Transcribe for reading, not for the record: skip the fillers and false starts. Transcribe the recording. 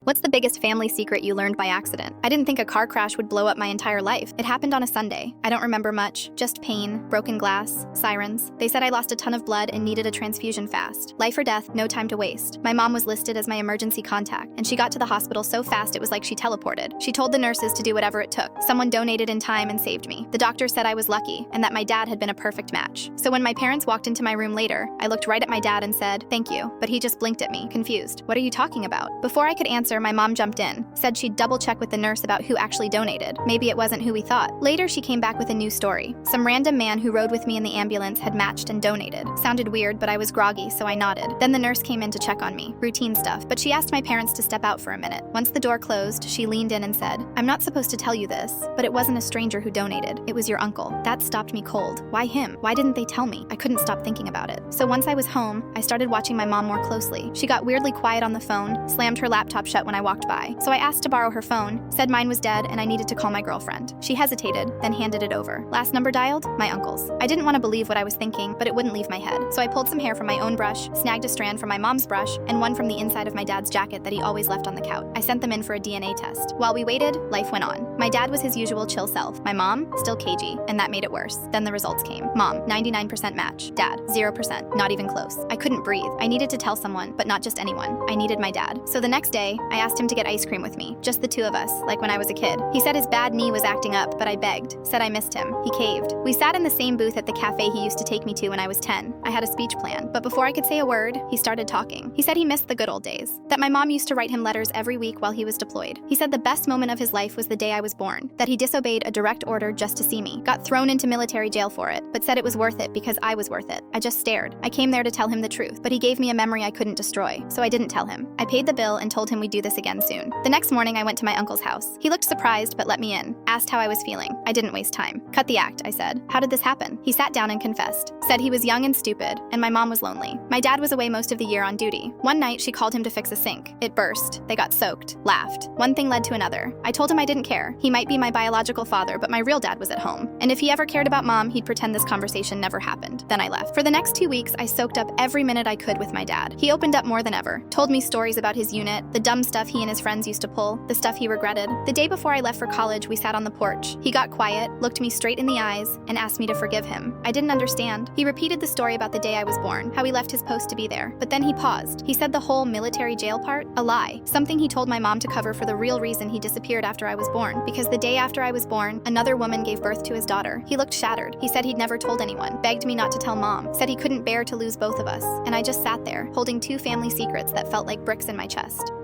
What's the biggest family secret you learned by accident? I didn't think a car crash would blow up my entire life. It happened on a Sunday. I don't remember much, just pain, broken glass, sirens. They said I lost a ton of blood and needed a transfusion fast. Life or death, no time to waste. My mom was listed as my emergency contact, and she got to the hospital so fast it was like she teleported. She told the nurses to do whatever it took. Someone donated in time and saved me. The doctor said I was lucky and that my dad had been a perfect match. So when my parents walked into my room later, I looked right at my dad and said, "Thank you," but he just blinked at me, confused. "What are you talking about?" Before I could answer, my mom jumped in, said she'd double-check with the nurse about who actually donated. Maybe it wasn't who we thought. Later, she came back with a new story. Some random man who rode with me in the ambulance had matched and donated. Sounded weird, but I was groggy, so I nodded. Then the nurse came in to check on me. Routine stuff, but she asked my parents to step out for a minute. Once the door closed, she leaned in and said, "I'm not supposed to tell you this, but it wasn't a stranger who donated. It was your uncle." That stopped me cold. Why him? Why didn't they tell me? I couldn't stop thinking about it. So once I was home, I started watching my mom more closely. She got weirdly quiet on the phone, slammed her laptop shut when I walked by. So I asked to borrow her phone, said mine was dead and I needed to call my girlfriend. She hesitated, then handed it over. Last number dialed? My uncle's. I didn't want to believe what I was thinking, but it wouldn't leave my head. So I pulled some hair from my own brush, snagged a strand from my mom's brush, and one from the inside of my dad's jacket that he always left on the couch. I sent them in for a DNA test. While we waited, life went on. My dad was his usual chill self. My mom, still cagey, and that made it worse. Then the results came. Mom, 99% match. Dad, 0%. Not even close. I couldn't breathe. I needed to tell someone, but not just anyone. I needed my dad. So the next day, I asked him to get ice cream with me. Just the two of us, like when I was a kid. He said his bad knee was acting up, but I begged. Said I missed him. He caved. We sat in the same booth at the cafe he used to take me to when I was 10. I had a speech plan, but before I could say a word, he started talking. He said he missed the good old days. That my mom used to write him letters every week while he was deployed. He said the best moment of his life was the day I was born. That he disobeyed a direct order just to see me. Got thrown into military jail for it, but said it was worth it because I was worth it. I just stared. I came there to tell him the truth, but he gave me a memory I couldn't destroy, so I didn't tell him. I paid the bill and told him we'd do this again soon. The next morning, I went to my uncle's house. He looked surprised, but let me in. Asked how I was feeling. I didn't waste time. "Cut the act," I said. "How did this happen?" He sat down and confessed. Said he was young and stupid, and my mom was lonely. My dad was away most of the year on duty. One night, she called him to fix a sink. It burst. They got soaked. Laughed. One thing led to another. I told him I didn't care. He might be my biological father, but my real dad was at home. And if he ever cared about mom, he'd pretend this conversation never happened. Then I left. For the next 2 weeks, I soaked up every minute I could with my dad. He opened up more than ever. Told me stories about his unit, the dumb stuff he and his friends used to pull, the stuff he regretted. The day before I left for college, we sat on the porch. He got quiet, looked me straight in the eyes, and asked me to forgive him. I didn't understand. He repeated the story about the day I was born, how he left his post to be there. But then he paused. He said the whole military jail part? A lie. Something he told my mom to cover for the real reason he disappeared after I was born. Because the day after I was born, another woman gave birth to his daughter. He looked shattered. He said he'd never told anyone. Begged me not to tell mom. Said he couldn't bear to lose both of us. And I just sat there, holding two family secrets that felt like bricks in my chest.